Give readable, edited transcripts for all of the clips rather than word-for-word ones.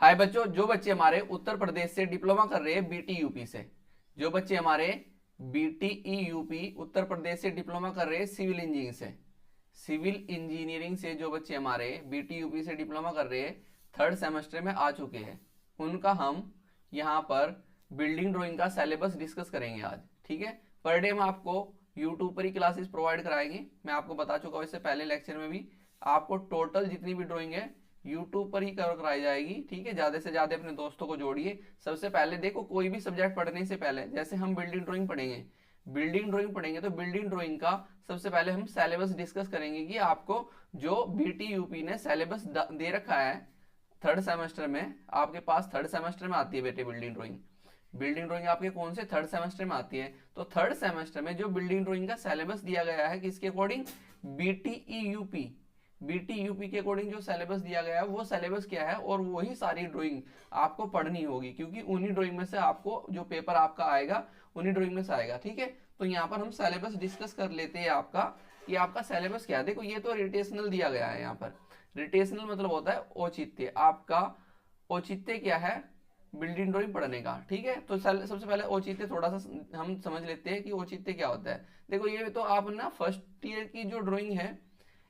हाय बच्चों, जो बच्चे हमारे उत्तर प्रदेश से डिप्लोमा कर रहे हैं बीटी यूपी से, जो बच्चे हमारे बीटीई यूपी उत्तर प्रदेश से डिप्लोमा कर रहे हैं सिविल इंजीनियरिंग से, सिविल इंजीनियरिंग से जो बच्चे हमारे बीटी यूपी से डिप्लोमा कर रहे हैं थर्ड सेमेस्टर में आ चुके हैं, उनका हम यहाँ पर बिल्डिंग ड्राइंग का सिलेबस डिस्कस करेंगे आज। ठीक है, पर डे हम आपको यूट्यूब पर ही क्लासेस प्रोवाइड कराएंगे। मैं आपको बता चुका हूँ इससे पहले लेक्चर में भी, आपको टोटल जितनी भी ड्राइंग है यूट्यूब पर ही कवर कराई जाएगी। ठीक है, ज्यादा से ज्यादा अपने दोस्तों को जोड़िए। सबसे पहले देखो, कोई भी सब्जेक्ट पढ़ने से पहले, जैसे हम बिल्डिंग ड्राइंग पढ़ेंगे, तो बिल्डिंग ड्राइंग का सबसे पहले हम सिलेबस डिस्कस करेंगे कि आपको जो बीटी यूपी ने सिलेबस दे रखा है थर्ड सेमेस्टर में, आपके पास थर्ड सेमेस्टर में आती है बेटे बिल्डिंग ड्राइंग आपके कौन से थर्ड सेमेस्टर में आती है। तो थर्ड सेमेस्टर में जो बिल्डिंग ड्राइंग का सिलेबस दिया गया है किसके अकॉर्डिंग, बीटी यूपी के अकॉर्डिंग जो सिलेबस दिया गया है वो सिलेबस क्या है, और वही सारी ड्राइंग आपको पढ़नी होगी, क्योंकि उन्हीं ड्राइंग में से आपको जो पेपर आपका आएगा उन्हीं ड्राइंग में से आएगा। ठीक है, तो यहाँ पर हम सिलेबस डिस्कस कर लेते हैं आपका कि आपका सिलेबस क्या है। देखो, ये तो रिटेशनल दिया गया है। यहाँ पर रिटेशनल मतलब होता है औचित्य। आपका औचित्य क्या है बिल्डिंग ड्राइंग पढ़ने का। ठीक है, तो सबसे पहले औचित्य थोड़ा सा हम समझ लेते हैं कि औचित्य क्या होता है। देखो, ये तो आप ना फर्स्ट ईयर की जो ड्राइंग है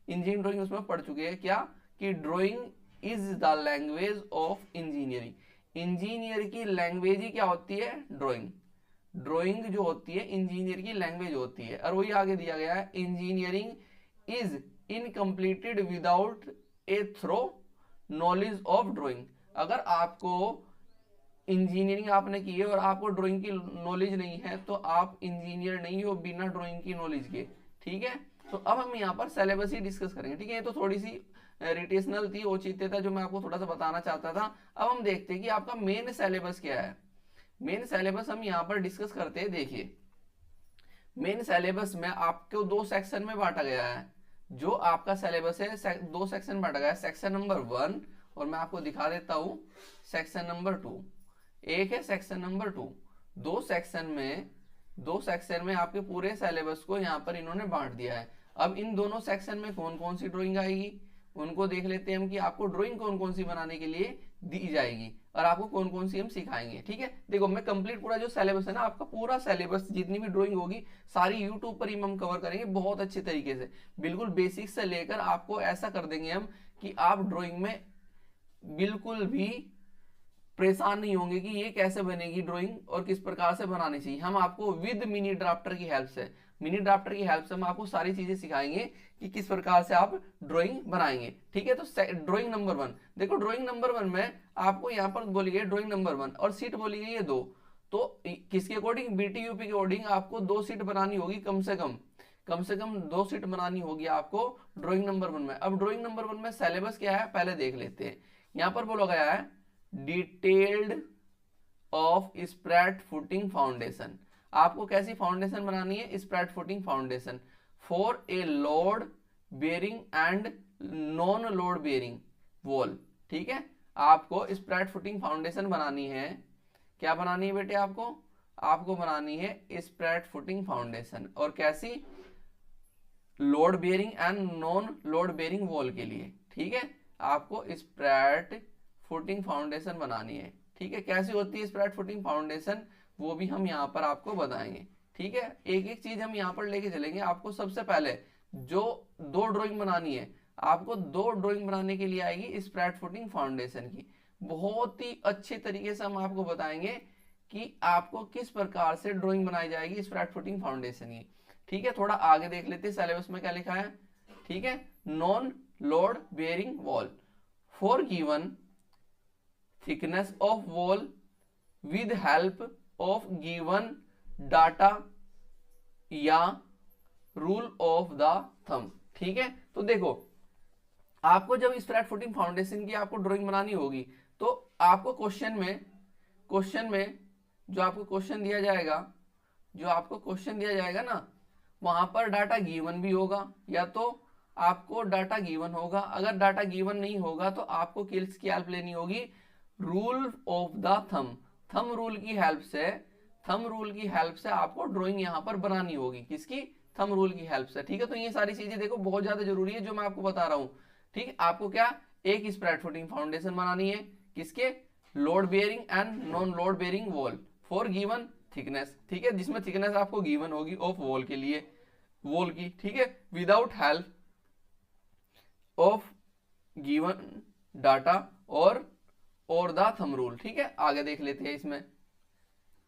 इंजीनियरिंग ड्राइंग उसमें पढ़ चुके हैं क्या, कि drawing is the language of engineering. Engineer की लैंग्वेज ही क्या होती है, ड्राइंग जो होती है इंजीनियर की लैंग्वेज होती है। और वही आगे दिया गया है, engineering is incompleted without a thorough knowledge of drawing. अगर आपको इंजीनियरिंग आपने की है और आपको ड्राइंग की नॉलेज नहीं है तो आप इंजीनियर नहीं हो बिना ड्राइंग की नॉलेज के। ठीक है, तो अब हम यहाँ पर सिलेबस ही डिस्कस करेंगे। ठीक है, ये तो थोड़ी सी रिटेशनल थी, औचित्य था जो मैं आपको थोड़ा सा बताना चाहता था। अब हम देखते हैं कि आपका मेन सिलेबस क्या है। मेन सिलेबस हम यहाँ पर डिस्कस करते हैं। देखिए, मेन सिलेबस में आपको दो सेक्शन में बांटा गया है। जो आपका सिलेबस है दो सेक्शन बांटा गया है, सेक्शन नंबर 1 और मैं आपको दिखा देता हूँ सेक्शन नंबर 2। एक है सेक्शन नंबर 2। दो सेक्शन में आपके पूरे सिलेबस को यहाँ पर इन्होंने बांट दिया है। अब इन दोनों सेक्शन में कौन कौन सी ड्राइंग आएगी उनको देख लेते हैं हम, कि आपको ड्राइंग कौन कौन सी बनाने के लिए दी जाएगी और आपको कौन कौन सी हम सिखाएंगे। ठीक है, देखो मैं कंप्लीट पूरा जो सिलेबस है ना, आपका पूरा सिलेबस जितनी भी ड्राइंग होगी सारी यूट्यूब पर ही हम कवर करेंगे बहुत अच्छे तरीके से। बिल्कुल बेसिक से लेकर आपको ऐसा कर देंगे हम कि आप ड्राइंग में बिल्कुल भी परेशान नहीं होंगे कि ये कैसे बनेगी ड्राइंग और किस प्रकार से बनानी चाहिए। हम आपको विद मिनी ड्राफ्टर की हेल्प से हम आपको सारी चीजें सिखाएंगे कि किस प्रकार से आप ड्राइंग बनाएंगे। ठीक है, तो ड्राइंग नंबर 1 देखो, ड्राइंग नंबर 1 में आपको यहाँ पर बोली गई ड्राइंग नंबर 1 और सीट बोली गई है 2। तो किसके अकॉर्डिंग, बीटी यूपी के अकॉर्डिंग आपको 2 सीट बनानी होगी कम से कम 2 सीट बनानी होगी आपको ड्राइंग नंबर 1 में। अब ड्राइंग नंबर 1 में सिलेबस क्या है पहले देख लेते हैं। यहाँ पर बोला गया है detailed of spread footing foundation. आपको कैसी फाउंडेशन बनानी है, spread footing foundation for a load bearing and non load bearing wall. ठीक है, आपको स्प्रेड फुटिंग फाउंडेशन बनानी है। क्या बनानी है बेटे, आपको बनानी है स्प्रेड फुटिंग फाउंडेशन, और कैसी, load bearing and non load bearing wall के लिए। ठीक है, आपको स्प्रेड फुटिंग फाउंडेशन बनानी है। ठीक है, कैसी होती है स्प्रेड फुटिंग फाउंडेशन वो भी हम यहाँ पर आपको बताएंगे। ठीक है, एक एक चीज हम यहाँ पर लेके चलेंगे। आपको सबसे पहले जो 2 ड्राइंग बनानी है, आपको 2 ड्राइंग बनाने के लिए आएगी स्प्रेड फुटिंग फाउंडेशन की। बहुत ही अच्छे तरीके से हम आपको बताएंगे कि आपको किस प्रकार से ड्राइंग बनाई जाएगी स्प्रेड फुटिंग फाउंडेशन की। ठीक है, थोड़ा आगे देख लेते हैं सिलेबस में क्या लिखा है। ठीक है, non load bearing wall for given thickness of wall with help of given data या रूल ऑफ द थंब। ठीक है, तो देखो आपको जब स्प्रेड फुटिंग फाउंडेशन की आपको ड्राइंग बनानी होगी तो आपको क्वेश्चन में जो आपको क्वेश्चन दिया जाएगा ना, वहां पर डाटा गिवन भी होगा, या तो आपको डाटा गिवन होगा। अगर डाटा गिवन नहीं होगा तो आपको किसकी हेल्प लेनी होगी, rule of the thumb rule की हेल्प से आपको ड्राइंग यहां पर बनानी होगी। किसकी, थंब रूल की हेल्प से। ठीक है, तो ये सारी चीजें देखो बहुत ज्यादा जरूरी है जो मैं आपको बता रहा हूं। ठीक है, आपको क्या, एक स्प्रेड फुटिंग फाउंडेशन बनानी है, किसके, load bearing and non load bearing wall for given thickness, ठीक है, जिसमें थिकनेस आपको गिवन होगी ऑफ वॉल के लिए, वॉल की, ठीक है, without help of given data और द थंब रूल, ठीक है। आगे देख लेते हैं इसमें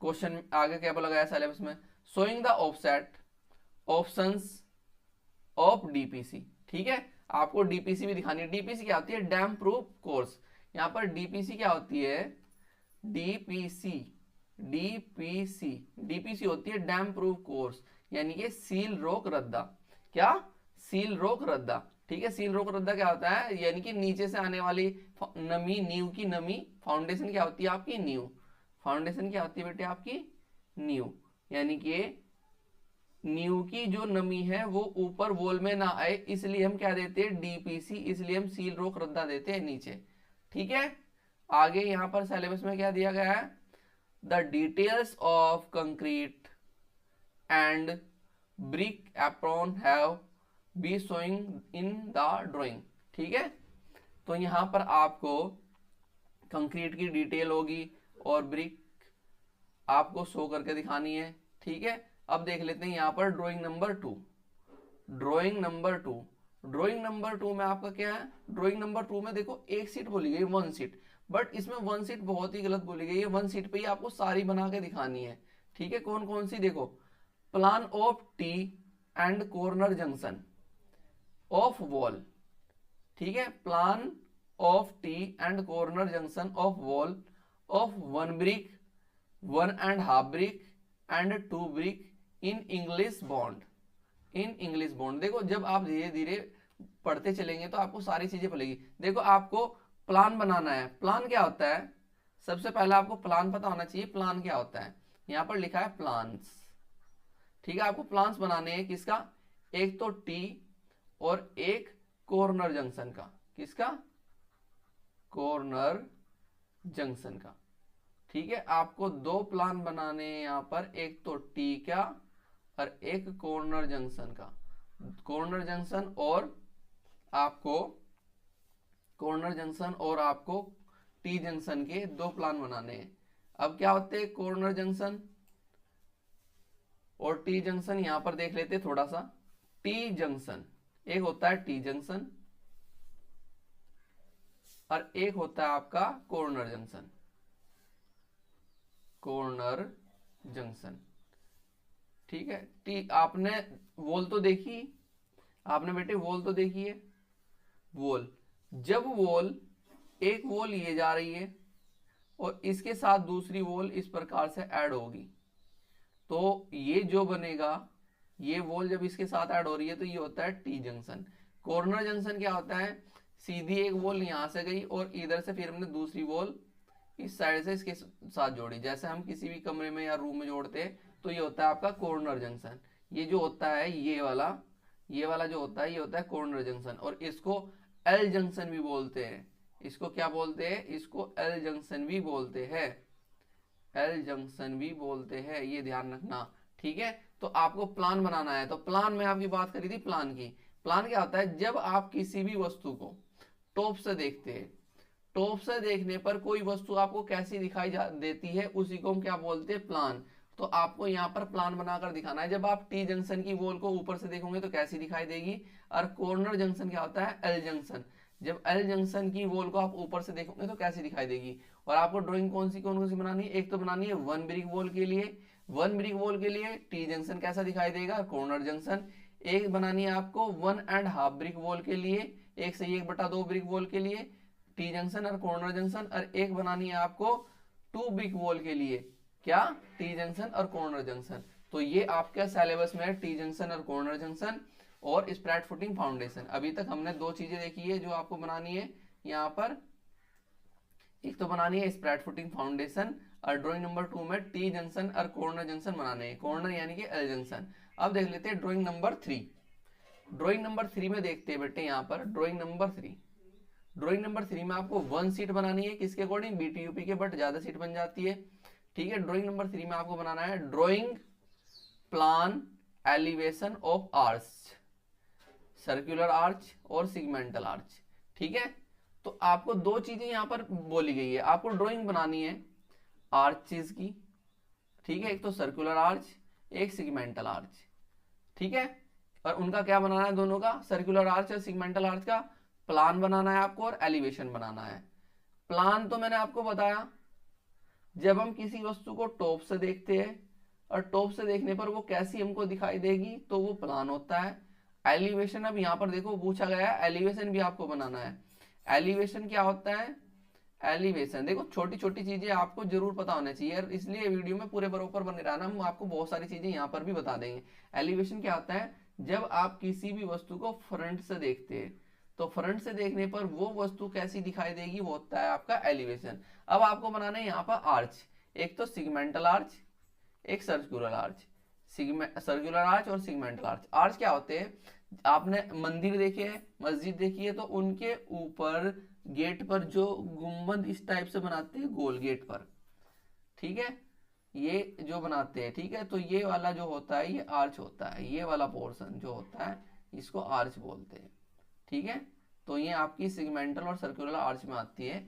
क्वेश्चन, आगे क्या बोला गया सिलेबस में, showing the offset options of DPC, ठीक है, आपको डीपीसी भी दिखानी है। डीपीसी क्या होती है, डैम प्रूफ कोर्स। यहां पर डीपीसी क्या होती है, डीपीसी डीपीसी डीपीसी होती है डैम प्रूफ कोर्स, यानी कि सील रोक रद्दा। क्या, सील रोक रद्दा, ठीक है। सील रोक रद्दा क्या होता है, यानी कि नीचे से आने वाली नमी, नींव की नमी, फाउंडेशन क्या होती है आपकी, नींव, फाउंडेशन क्या होती है बेटे आपकी, नींव, यानी कि नींव की जो नमी है वो ऊपर वॉल में ना आए, इसलिए हम क्या देते हैं, डीपीसी, इसलिए हम सील रोक रद्दा देते हैं नीचे, ठीक है। आगे यहां पर सिलेबस में क्या दिया गया है, the details of concrete and brick apron have be showing in the drawing, ठीक है। तो यहां पर आपको कंक्रीट की डिटेल होगी और ब्रिक आपको शो करके दिखानी है, ठीक है। अब देख लेते हैं यहां पर drawing number 2, drawing number 2, drawing number 2 में आपका क्या है, ड्राइंग नंबर 2 में देखो एक सीट बोली गई, 1 सीट, बट इसमें 1 सीट बहुत ही गलत बोली गई है, 1 सीट पे ही आपको सारी बना के दिखानी है, ठीक है। कौन कौन सी, देखो, plan of T and corner junction of wall, ठीक है, plan of T and corner junction of wall of 1 brick, 1.5 brick and 2 brick in English bond, in English bond. देखो जब आप धीरे धीरे पढ़ते चलेंगे तो आपको सारी चीजें पड़ेगी। देखो आपको प्लान बनाना है, प्लान क्या होता है, सबसे पहले आपको प्लान पता होना चाहिए, प्लान क्या होता है, यहां पर लिखा है प्लान्स, ठीक है। आपको प्लान्स बनाने हैं किसका, एक तो टी और एक कॉर्नर जंक्शन का, किसका, कॉर्नर जंक्शन का, ठीक है। आपको 2 प्लान बनाने हैं यहां पर, एक तो टी का और एक कॉर्नर जंक्शन का, कॉर्नर जंक्शन और आपको कॉर्नर जंक्शन और आपको टी जंक्शन के 2 प्लान बनाने हैं। अब क्या होते हैं कॉर्नर जंक्शन और टी जंक्शन, यहां पर देख लेते हैं थोड़ा सा। टी जंक्शन, एक होता है टी जंक्शन और एक होता है आपका कॉर्नर जंक्शन, कॉर्नर जंक्शन, ठीक है। टी, आपने वॉल तो देखी, आपने बेटे वॉल तो देखी है, वॉल, जब वॉल, एक वॉल ये जा रही है और इसके साथ दूसरी वॉल इस प्रकार से ऐड होगी, तो ये जो बनेगा, ये वॉल जब इसके साथ ऐड हो रही है तो ये होता है टी जंक्शन। कॉर्नर जंक्शन क्या होता है, सीधी एक वॉल यहां से गई और इधर से फिर हमने दूसरी वॉल इस साइड से इसके साथ जोड़ी, जैसे हम किसी भी कमरे में या रूम में जोड़ते हैं, तो ये होता है आपका कॉर्नर जंक्शन। ये जो होता है ये वाला जो होता है ये होता है कॉर्नर जंक्शन, और इसको एल जंक्शन भी बोलते हैं। इसको क्या बोलते हैं, इसको एल जंक्शन भी बोलते हैं, एल जंक्शन भी बोलते हैं, ये ध्यान रखना, ठीक है। तो आपको प्लान बनाना है, तो प्लान में आपकी बात करी थी प्लान की। प्लान क्या होता है, जब आप किसी भी वस्तु को टॉप से देखते हैं, टॉप से देखने पर कोई वस्तु आपको कैसी दिखाई देती है, उसी को हम क्या बोलते हैं, प्लान। तो आपको यहाँ पर प्लान बनाकर दिखाना है। जब आप टी जंक्शन की वॉल को ऊपर से देखोगे तो कैसी दिखाई देगी, और कॉर्नर जंक्शन क्या होता है, एल जंक्शन, जब एल जंक्शन की वॉल को आप ऊपर से देखोगे तो कैसी दिखाई देगी। और आपको ड्राइंग कौन सी बनानी है, एक तो बनानी है 1 ब्रिक वॉल के लिए, 1 ब्रिक वॉल के लिए टी जंक्शन कैसा दिखाई देगा, कॉर्नर जंक्शन। एक बनानी है आपको 1.5 ब्रिक वॉल के लिए, 1/1/2 ब्रिक वॉल के लिए टी जंक्शन और कॉर्नर जंक्शन, और एक बनानी है आपको 2 ब्रिक वॉल के लिए, क्या, टी जंक्शन और कॉर्नर जंक्शन। तो ये आपका सिलेबस में है, टी जंक्शन और कॉर्नर जंक्शन और स्प्रेड फुटिंग फाउंडेशन। अभी तक हमने 2 चीजें देखी है जो आपको बनानी है यहाँ पर, एक तो बनानी है स्प्रेड फुटिंग फाउंडेशन, और ड्राइंग नंबर 2 में टी जंक्शन और कॉर्नर जंक्शन बनाने हैं, कॉर्नर यानी कि एल जंक्शन। अब देख लेते हैं ड्राइंग नंबर 3। ड्राइंग नंबर 3 में देखते हैं बेटे यहाँ पर ड्राइंग नंबर 3, ड्राइंग नंबर 3 में आपको 1 सीट बनानी है, किसके अकॉर्डिंग, बीटीयूपी के, बट ज्यादा सीट बन जाती है, ठीक है। ड्राइंग नंबर 3 में आपको बनाना है drawing plan elevation of arch, circular arch और सिगमेंटल आर्च, ठीक है। तो आपको दो चीजें यहाँ पर बोली गई है, आपको ड्राइंग बनानी है आर्चेस की, ठीक है, एक तो सर्कुलर आर्च, एक सिगमेंटल आर्च, ठीक है, और उनका क्या बनाना है, दोनों का, सर्कुलर आर्च और सिगमेंटल आर्च का प्लान बनाना है आपको और एलिवेशन बनाना है। प्लान तो मैंने आपको बताया, जब हम किसी वस्तु को टॉप से देखते हैं और टॉप से देखने पर वो कैसी हमको दिखाई देगी तो वो प्लान होता है। एलिवेशन, अब यहाँ पर देखो पूछा गया है एलिवेशन भी आपको बनाना है। एलिवेशन क्या होता है, एलिवेशन देखो छोटी छोटी चीजें आपको जरूर पता होना चाहिए, इसलिए वीडियो में पूरे बरोबर बने रहना, हम आपको बहुत सारी चीजें यहाँ पर भी बता देंगे। एलिवेशन क्या होता है, जब आप किसी भी वस्तु को फ्रंट से देखते हैं तो फ्रंट से देखने पर वो वस्तु कैसी दिखाई देगी, वो होता है आपका एलिवेशन। अब आपको बनाना है यहाँ पर आर्च, एक तो सिगमेंटल आर्च, एक सर्कुलर आर्च। सर्कुलर आर्च और सिगमेंटल आर्च। आर्च क्या होते हैं, आपने मंदिर देखे है, मस्जिद देखी है, तो उनके ऊपर गेट पर जो गुंबद इस टाइप से बनाते हैं गोल गेट पर, ठीक है, ये जो बनाते हैं, ठीक है, तो ये वाला जो होता है ये आर्च होता है, ये वाला पोर्शन जो होता है इसको आर्च बोलते हैं, ठीक है। तो ये आपकी सिगमेंटल और सर्कुलर आर्च में आती है,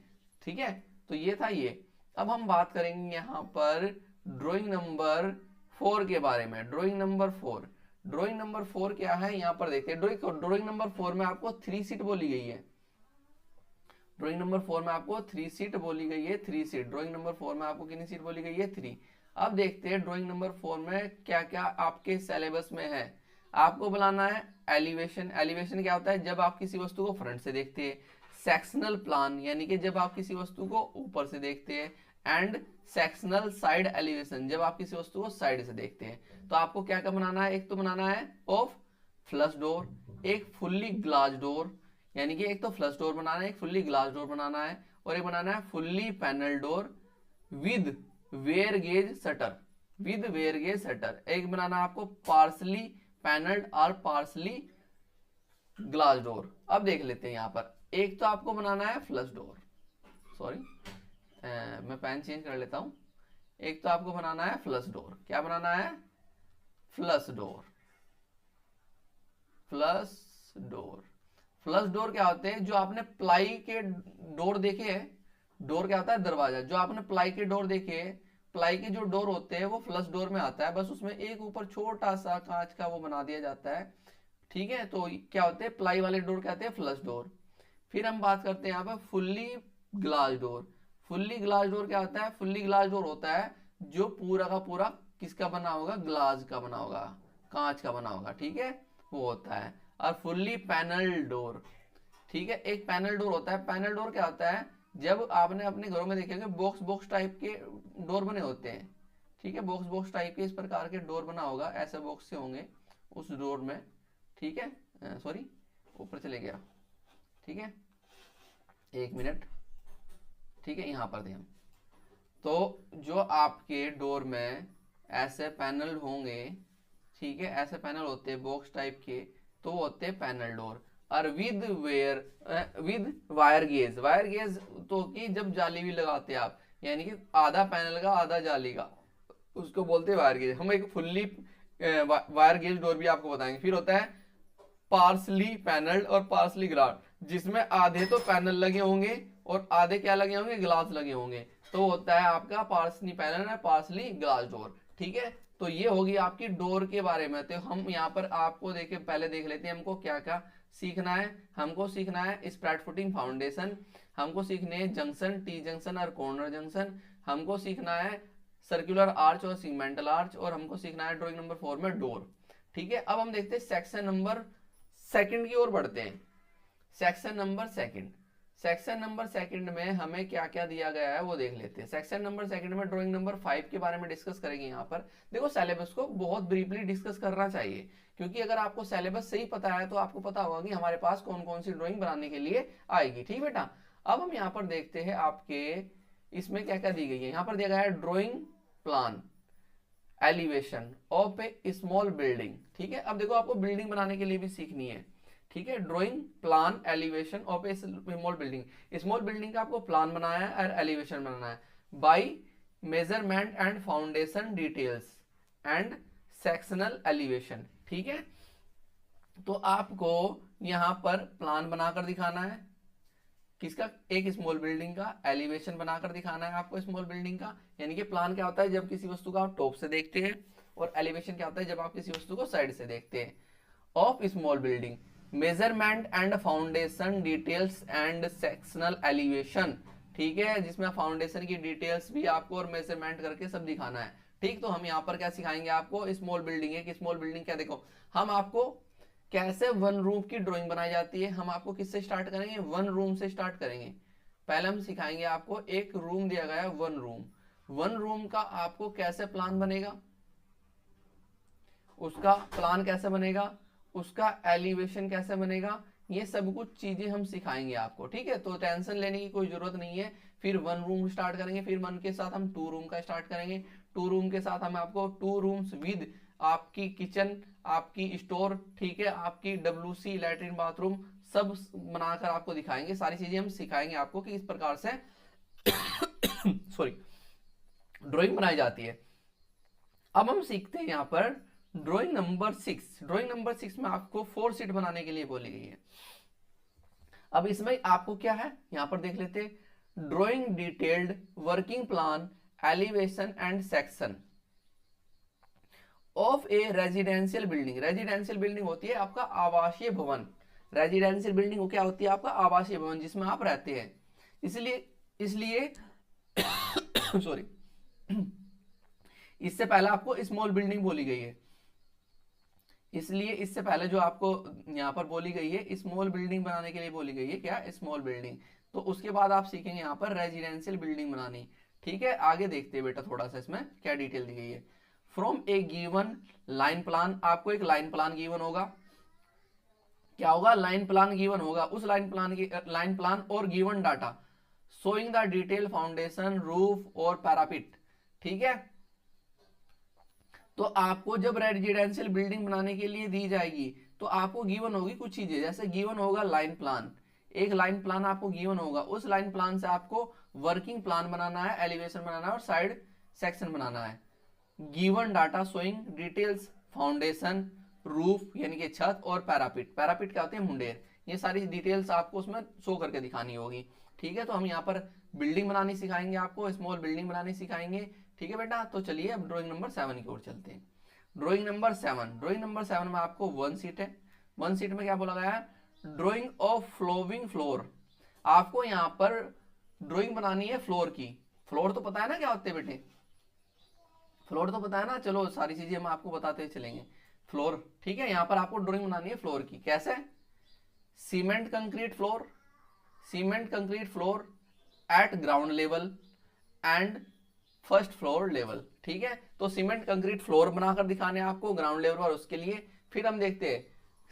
ठीक है। तो ये था ये। अब हम बात करेंगे यहाँ पर ड्राइंग नंबर 4 के बारे में। ड्राइंग नंबर 4, ड्राइंग नंबर 4 क्या है, यहाँ पर देखते हैं। ड्राइंग नंबर 4 में आपको 3 सीट बोली गई है। ड्राइंग नंबर 4 में आपको 3 सीट बोली गई है, 3 सीट। ड्राइंग नंबर 4 में आपको कितनी सीट बोली गई है, 3। अब देखते हैं ड्राइंग नंबर 4 में क्या क्या आपके सिलेबस में है। आपको बुलाना है एलिवेशन। एलिवेशन क्या होता है, जब आप किसी वस्तु को फ्रंट से देखते हैं। सेक्शनल प्लान, यानी कि जब आप किसी वस्तु को ऊपर से देखते हैं। एंड सेक्शनल साइड एलिवेशन, जब आप किसी वस्तु को साइड से देखते हैं। तो आपको क्या क्या बनाना है, एक तो बनाना है ऑफ फ्लश डोर, एक फुल्ली ग्लास डोर, यानी कि एक तो फ्लश डोर बनाना है, एक फुल्ली ग्लास डोर बनाना है, और एक बनाना है fully panel door with wire gauze shutter, with wire gauze shutter. एक बनाना है आपको पार्सली पैनल्ड और पार्सली ग्लास डोर। अब देख लेते हैं यहाँ पर, एक तो आपको बनाना है फ्लश डोर, सॉरी मैं पेन चेंज कर लेता हूं। एक तो आपको बनाना है फ्लश डोर। क्या बनाना है, flush door, flush door. Flush door क्या होते हैं, जो आपने प्लाई के डोर देखे हैं, डोर क्या होता है, दरवाजा। जो आपने प्लाई के डोर देखे, प्लाई के जो डोर होते हैं वो फ्लश डोर में आता है, बस उसमें एक ऊपर छोटा सा कांच का वो बना दिया जाता है, ठीक है। तो क्या होते हैं, प्लाई वाले डोर कहते हैं फ्लश डोर। फिर हम बात करते हैं यहाँ पर fully glass door. Fully glass door क्या होता है, फुल्ली ग्लास डोर होता है जो पूरा का पूरा किसका बना होगा, ग्लास का बना होगा, कांच का बना होगा, ठीक है, वो होता है। और फुल्ली पैनल डोर, ठीक है, एक पैनल डोर होता है। पैनल डोर क्या होता है, जब आपने अपने घरों में देखे बॉक्स बॉक्स टाइप के डोर बने होते हैं, ठीक है, बॉक्स बॉक्स टाइप के इस प्रकार के डोर बना होगा, ऐसे बॉक्स से होंगे उस डोर में, ठीक है, सॉरी ऊपर चले गया, ठीक है, 1 मिनट, ठीक है, यहाँ पर थे हम। तो जो आपके डोर में ऐसे पैनल होंगे, ठीक है, ऐसे पैनल होते हैं बॉक्स टाइप के, तो होते हैं पैनल डोर। और with wire gauge. Wire gauge तो कि जब जाली भी लगाते हैं आप, यानी कि आधा पैनल का आधा जाली का, उसको बोलते हैं वायर गेज। हम एक फुल्ली वायर गेज डोर भी आपको बताएंगे। फिर होता है पार्सली पैनल्ड और पार्सली ग्लास, जिसमें आधे तो पैनल लगे होंगे और आधे क्या लगे होंगे, ग्लास लगे होंगे, तो होता है आपका पार्सली पैनल है, पार्सली ग्लास डोर, ठीक है। तो ये होगी आपकी डोर के बारे में। तो हम यहाँ पर आपको देखे पहले देख लेते हैं हमको क्या क्या सीखना है। हमको सीखना है स्प्रेड फुटिंग फाउंडेशन, हमको सीखने हैं जंक्शन, टी जंक्शन और कॉर्नर जंक्शन, हमको सीखना है सर्कुलर आर्च और सिगमेंटल आर्च, और हमको सीखना है ड्राइंग नंबर 4 में डोर, ठीक है। अब हम देखते हैं सेक्शन नंबर 2 की ओर बढ़ते हैं। सेक्शन नंबर 2, सेक्शन नंबर 2 में हमें क्या क्या दिया गया है वो देख लेते हैं। सेक्शन नंबर 2 में ड्राइंग नंबर 5 के बारे में डिस्कस करेंगे। यहाँ पर देखो सिलेबस को बहुत ब्रीफली डिस्कस करना चाहिए, क्योंकि अगर आपको सिलेबस सही पता है तो आपको पता होगा कि हमारे पास कौन कौन सी ड्राइंग बनाने के लिए आएगी, ठीक बेटा। अब हम यहाँ पर देखते हैं आपके इसमें क्या क्या दी गई है। यहाँ पर दिया गया है drawing plan elevation of a small building, ठीक है। अब देखो आपको बिल्डिंग बनाने के लिए भी सीखनी है, ठीक है। Drawing plan elevation of a small building, small building का आपको प्लान बनाना है और एलिवेशन बनाना है by measurement and foundation details and sectional elevation, ठीक है। तो आपको यहां पर प्लान बनाकर दिखाना है, किसका, एक स्मॉल बिल्डिंग का एलिवेशन बनाकर दिखाना है आपको स्मॉल बिल्डिंग का। यानी कि प्लान क्या होता है जब किसी वस्तु का आप टॉप से देखते हैं, और एलिवेशन क्या होता है जब आप किसी वस्तु को साइड से देखते हैं। Of small building, measurement and foundation details and sectional elevation, ठीक है, जिसमें फाउंडेशन की डिटेल्स भी आपको और मेजरमेंट करके सब दिखाना है। ठीक, तो हम यहाँ पर क्या सिखाएंगे आपको, स्मॉल बिल्डिंग है कि स्मॉल बिल्डिंग क्या, देखो हम आपको कैसे वन रूम की ड्राइंग बनाई जाती है। हम आपको किससे स्टार्ट करेंगे, वन रूम से स्टार्ट करेंगे। पहले हम सिखाएंगे आपको, एक रूम दिया गया है वन रूम, वन रूम का आपको कैसे प्लान बनेगा, उसका प्लान कैसे बनेगा, उसका एलिवेशन कैसे बनेगा, ये सब कुछ चीजें हम सिखाएंगे आपको। ठीक है, तो टेंशन लेने की कोई जरूरत नहीं है। फिर वन रूम स्टार्ट करेंगे, फिर वन के साथ हम टू रूम का स्टार्ट करेंगे, टू रूम के साथ हम आपको टू रूम्स विद आपकी किचन, आपकी स्टोर, ठीक है, आपकी WC लैट्रिन बाथरूम सब बनाकर आपको दिखाएंगे। सारी चीजें हम सिखाएंगे आपको कि इस प्रकार से सॉरी ड्राइंग बनाई जाती है। अब हम सीखते हैं यहाँ पर ड्राइंग नंबर 6। ड्राइंग नंबर 6 में आपको 4 सीट बनाने के लिए बोली गई है। अब इसमें आपको क्या है यहाँ पर देख लेते हैं, drawing detailed working plan elevation and section of A residential building. Residential building होती है आपका आवासीय भवन, रेजिडेंशियल बिल्डिंग क्या होती है, आपका आवासीय भवन जिसमें आप रहते हैं। इसलिए सॉरी इससे पहले आपको स्मॉल बिल्डिंग बोली गई है, इसलिए इससे पहले जो आपको यहाँ पर बोली गई है स्मॉल बिल्डिंग बनाने के लिए बोली गई है, क्या, स्मॉल बिल्डिंग। तो उसके बाद आप सीखेंगे यहाँ पर रेजिडेंशियल बिल्डिंग बनानी। ठीक है, आगे देखते हैं बेटा थोड़ा सा इसमें क्या डिटेल दी गई है। From A given line plan, आपको एक लाइन प्लान गिवन होगा, क्या होगा, लाइन प्लान गिवन होगा। उस लाइन प्लान और given data showing the detail foundation roof और पैरापिट। ठीक है, तो आपको जब रेजिडेंशियल बिल्डिंग बनाने के लिए दी जाएगी तो आपको गिवन होगी कुछ चीजें, जैसे गिवन होगा लाइन प्लान, एक लाइन प्लान आपको गिवन होगा। उस लाइन प्लान से आपको वर्किंग प्लान बनाना है, एलिवेशन बनाना है और साइड सेक्शन बनाना है। Given data showing details foundation roof यानी कि छत और पैरापिट, पैरापिट क्या होते हैं, मुंडेर, ये सारी डिटेल्स आपको उसमें शो करके दिखानी होगी। ठीक है, तो हम यहाँ पर बिल्डिंग बनानी सिखाएंगे आपको, स्मॉल बिल्डिंग बनानी सिखाएंगे। ठीक है बेटा, तो चलिए अब ड्राइंग नंबर 7 की ओर चलते हैं। ड्राइंग नंबर 7, ड्राइंग नंबर 7 में आपको 1 सीट है। 1 सीट में क्या बोला गया है, ड्राइंग ऑफ फ्लोविंग फ्लोर। आपको यहाँ पर ड्राइंग बनानी है फ्लोर की। फ्लोर तो पता है ना क्या होते हैं बेटे, फ्लोर तो पता है ना, चलो सारी चीजें हम आपको बताते चलेंगे। फ्लोर, ठीक है, यहाँ पर आपको ड्राइंग बनानी है फ्लोर की। कैसे, cement concrete floor, cement concrete floor eight ground level and first floor level. ठीक है, तो सीमेंट कंक्रीट फ्लोर बनाकर दिखाने आपको ग्राउंड लेवल पर, उसके लिए फिर हम देखते हैं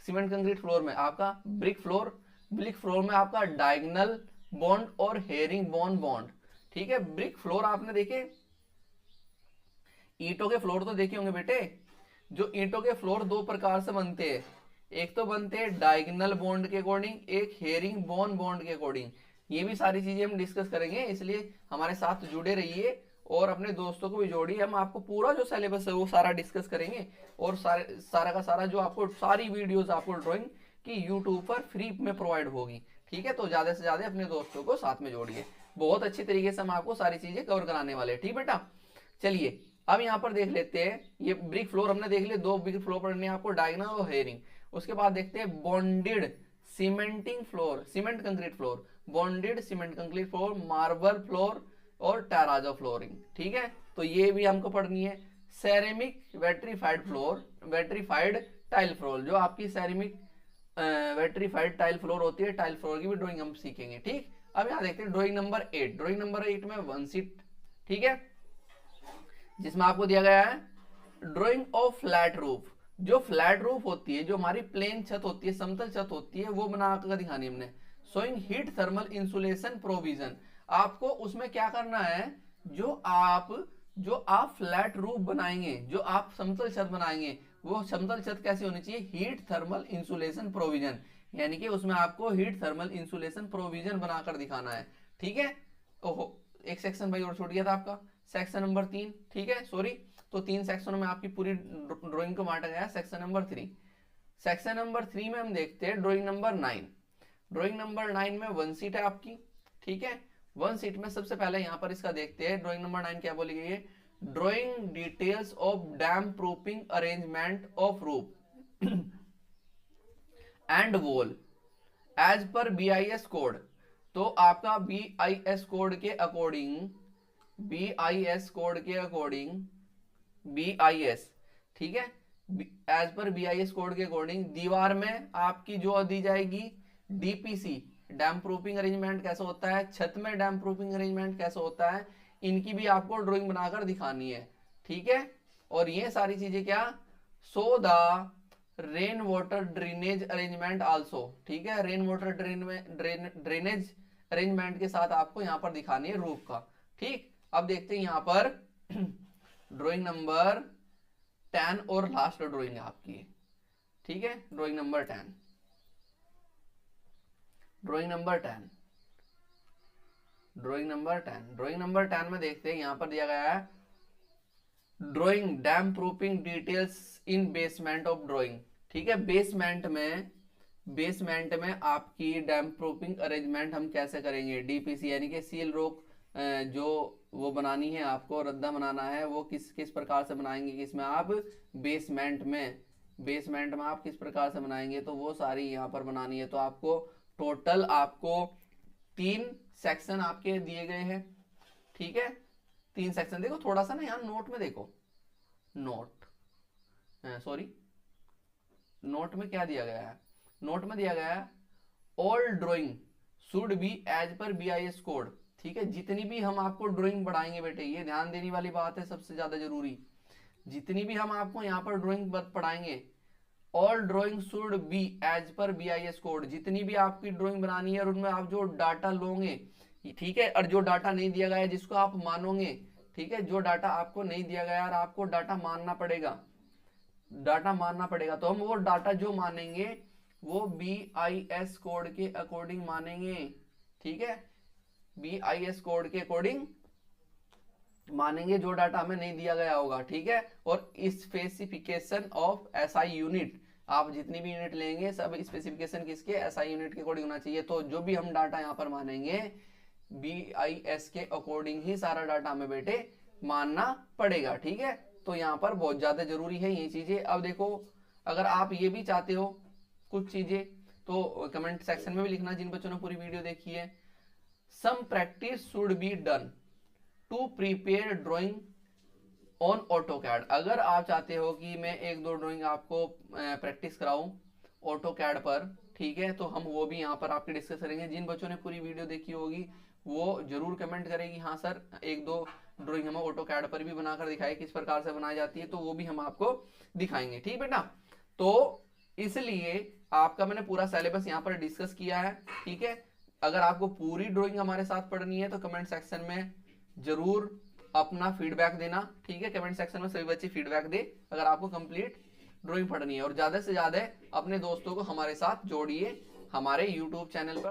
सीमेंट कंक्रीट फ्लोर में आपका ब्रिक फ्लोर, ब्रिक फ्लोर में आपका डायगोनल बॉन्ड और हेरिंग बोन बॉन्ड। ठीक है, ब्रिक फ्लोर आपने देखे, ईंटों के फ्लोर तो देखे होंगे बेटे। जो ईंटों के फ्लोर दो प्रकार से बनते हैं, एक तो बनते हैं डायगोनल बॉन्ड के अकॉर्डिंग, एक हेरिंग बोन बॉन्ड के अकॉर्डिंग। ये भी सारी चीजें हम डिस्कस करेंगे, इसलिए हमारे साथ जुड़े रहिए और अपने दोस्तों को भी जोड़िए। हम आपको पूरा जो सिलेबस है वो सारा डिस्कस करेंगे, और सारा का सारा जो आपको सारी वीडियोस आपको ड्राइंग की यूट्यूब पर फ्री में प्रोवाइड होगी। ठीक है, तो ज्यादा से ज्यादा अपने दोस्तों को साथ में जोड़िए, बहुत अच्छी तरीके से हम आपको सारी चीजें कवर कराने वाले हैं। ठीक बेटा, चलिए अब यहाँ पर देख लेते हैं, ये ब्रिक फ्लोर हमने देख लिया, 2 ब्रिक फ्लोर पढ़ने आपको, डायगोनल और हेरिंग। उसके बाद देखते हैं bonded cementing floor, cement concrete floor, bonded cement concrete floor, marble floor और टेराजो फ्लोरिंग। ठीक है, तो ये भी हमको पढ़नी है। Ceramic vitrified floor, vitrified tile floor, जो आपकी सेरेमिक वेट्रीफाइड टाइल फ्लोर होती है, टाइल फ्लोर की भी ड्राइंग हम सीखेंगे। ठीक, अब यहाँ देखते हैं ड्राइंग नंबर 8। ड्राइंग नंबर 8 में 1 सीट, ठीक है, जिसमें आपको दिया गया है ड्राइंग ऑफ फ्लैट रूफ। जो फ्लैट रूफ होती है, जो हमारी प्लेन छत होती है, समतल छत होती है, वो बनाकर दिखानी हमने। Showing heat thermal insulation provision, आपको उसमें क्या करना है, जो आप फ्लैट रूफ बनाएंगे, जो आप समतल छत बनाएंगे, वो समतल छत कैसी होनी चाहिए, हीट थर्मल इंसुलेशन प्रोविजन, यानी कि उसमें आपको हीट थर्मल इंसुलेशन प्रोविजन बनाकर दिखाना है। ठीक है, ओहो एक सेक्शन भाई और छूट गया था आपका, सेक्शन नंबर 3। ठीक है, सॉरी, तो 3 सेक्शनों में आपकी पूरी ड्राइंग को बांटा गया है। सेक्शन नंबर 3, सेक्शन नंबर 3 में हम देखते हैं ड्राइंग नंबर 9। ड्राइंग नंबर 9 में 1 सीट है आपकी, ठीक है। 1 सीट में सबसे पहले यहाँ पर इसका देखते हैं, ड्राइंग नंबर 9 क्या बोली गई है, drawing details of damp proofing arrangement of roof and wall as per BIS code. तो आपका BIS कोड के अकॉर्डिंग, BIS कोड के अकॉर्डिंग, BIS, ठीक है, एज पर BIS कोड के अकॉर्डिंग दीवार में आपकी जो दी जाएगी DPC, डैम प्रूफिंग अरेंजमेंट कैसे होता है, छत में डैम प्रूफिंग अरेंजमेंट कैसे होता है, इनकी भी आपको ड्राइंग बनाकर दिखानी है, ठीक है। और ये सारी चीजें क्या, so the rain water drainage arrangement also, ठीक है, रेन वाटर ड्रेनेज अरेंजमेंट के साथ आपको यहाँ पर दिखानी है रूफ का, ठीक। अब देखते हैं यहाँ पर ड्राइंग नंबर 10 और लास्ट ड्राइंग है आपकी, ठीक है, drawing number 10, drawing number 10, drawing number 10, drawing number 10 में देखते हैं यहाँ पर दिया गया है drawing dam proofing details in basement of drawing, ठीक है। बेसमेंट में आपकी डैम प्रूफिंग अरेंजमेंट हम कैसे करेंगे, DPC यानी कि सील रोक जो वो बनानी है आपको, रद्दा बनाना है, वो किस प्रकार से बनाएंगे, किसमें आप बेसमेंट में आप किस प्रकार से बनाएंगे, तो वो सारी यहाँ पर बनानी है। तो आपको टोटल आपको 3 सेक्शन आपके दिए गए हैं, ठीक है, 3 सेक्शन। देखो थोड़ा सा ना यहाँ नोट में देखो, नोट में क्या दिया गया है, नोट में दिया गया है all drawing should be as per BIS code, ठीक है। जितनी भी हम आपको ड्राइंग बढ़ाएंगे बेटे, ये ध्यान देने वाली बात है, सबसे ज्यादा जरूरी, जितनी भी हम आपको यहाँ पर ड्राइंग पढ़ाएंगे, all drawing should be as per BIS code, जितनी भी आपकी ड्राइंग बनानी है और उनमें आप जो डाटा लोगे, ठीक है, और जो डाटा नहीं दिया गया है जिसको आप मानोगे, ठीक है, जो डाटा आपको नहीं दिया गया और आपको डाटा मानना पड़ेगा, तो हम वो डाटा जो मानेंगे वो BIS कोड के अकॉर्डिंग मानेंगे, ठीक है, BIS कोड के अकॉर्डिंग मानेंगे जो डाटा हमें नहीं दिया गया होगा, ठीक है। और स्पेसिफिकेशन ऑफ SI यूनिट, आप जितनी भी यूनिट लेंगे सब स्पेसिफिकेशन किसके, SI यूनिट के अकॉर्डिंग होना चाहिए। तो जो भी हम डाटा यहाँ पर मानेंगे BIS के अकॉर्डिंग ही सारा डाटा हमें बेटे मानना पड़ेगा, ठीक है। तो यहाँ पर बहुत ज्यादा जरूरी है ये चीजें। अब देखो अगर आप ये भी चाहते हो कुछ चीजें तो कमेंट सेक्शन में भी लिखना, जिन बच्चों ने पूरी वीडियो देखी है। Some practice should be done to prepare drawing on AutoCAD, अगर आप चाहते हो कि मैं 1-2 ड्राइंग आपको प्रैक्टिस कराऊं ऑटोकैड पर, ठीक है, तो हम वो भी यहाँ पर आपके डिस्कस करेंगे। जिन बच्चों ने पूरी वीडियो देखी होगी वो जरूर कमेंट करेगी हाँ सर 1-2 ड्राइंग हम ऑटोकैड पर भी बनाकर दिखाए, किस प्रकार से बनाई जाती है, तो वो भी हम आपको दिखाएंगे, ठीक बेटा। तो इसलिए आपका मैंने पूरा सिलेबस यहाँ पर डिस्कस किया है, ठीक है। अगर आपको पूरी ड्राइंग हमारे साथ पढ़नी है तो कमेंट सेक्शन में जरूर अपना फीडबैक देना, ठीक है। कमेंट सेक्शन में सभी बच्चे फीडबैक दे अगर आपको कंप्लीट ड्राइंग पढ़नी है, और ज्यादा से ज्यादा अपने दोस्तों को हमारे साथ जोड़िए हमारे YouTube चैनल पर।